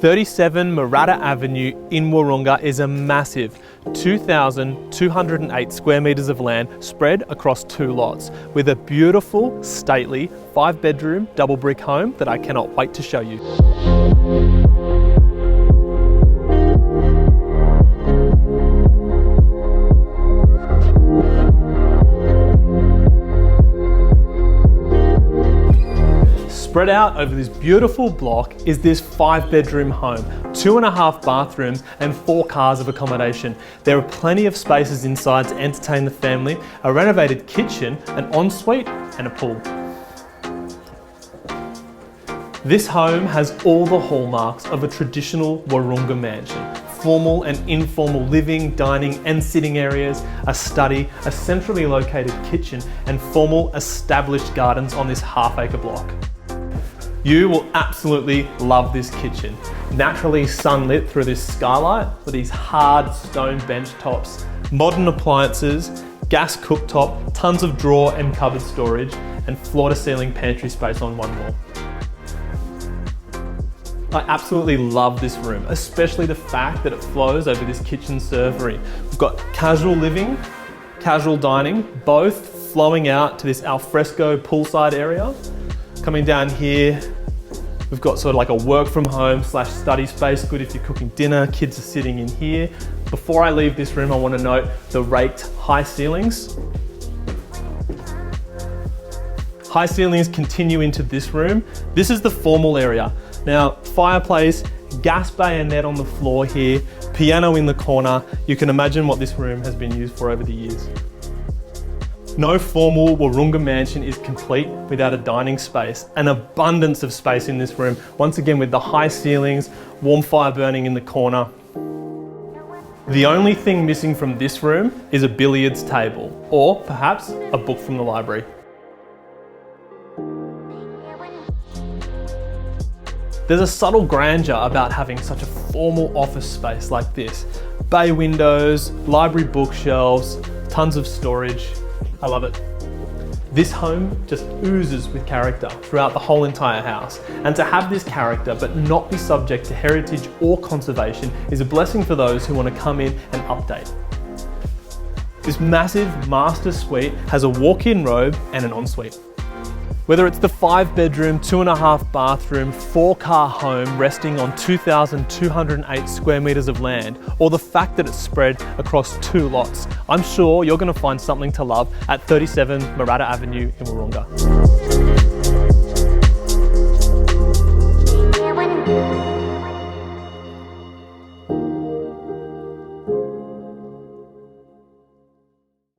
"37 Mahratta Avenue in Wahroonga is a massive 2,208 square metres of land spread across 2 lots, with a beautiful, stately 5-bedroom double brick home that I cannot wait to show you. Spread out over this beautiful block is this 5-bedroom home, 2.5 bathrooms and 4 cars of accommodation. There are plenty of spaces inside to entertain the family, a renovated kitchen, an ensuite and a pool. This home has all the hallmarks of a traditional Wahroonga mansion. Formal and informal living, dining and sitting areas, a study, a centrally located kitchen and formal established gardens on this half-acre block. You will absolutely love this kitchen. Naturally sunlit through this skylight with these hard stone bench tops, modern appliances, gas cooktop, tons of drawer and cupboard storage, and floor to ceiling pantry space on one wall. I absolutely love this room, especially the fact that it flows over this kitchen servery. We've got casual living, casual dining, both flowing out to this alfresco poolside area. Coming down here, we've got sort of like a work from home / study space, good if you're cooking dinner, kids are sitting in here. Before I leave this room, I want to note the raked high ceilings. High ceilings continue into this room. This is the formal area. Now, fireplace, gas bayonet on the floor here, piano in the corner. You can imagine what this room has been used for over the years. No formal Wahroonga mansion is complete without a dining space. An abundance of space in this room, once again with the high ceilings, warm fire burning in the corner. The only thing missing from this room is a billiards table, or perhaps a book from the library. There's a subtle grandeur about having such a formal office space like this. Bay windows, library bookshelves, tons of storage. I love it. This home just oozes with character throughout the whole entire house. And to have this character but not be subject to heritage or conservation is a blessing for those who want to come in and update. This massive master suite has a walk-in robe and an ensuite. Whether it's the 5-bedroom, 2.5 bathroom, 4-car home resting on 2,208 square metres of land, or the fact that it's spread across 2 lots, I'm sure you're going to find something to love at 37 Mahratta Avenue in Wahroonga.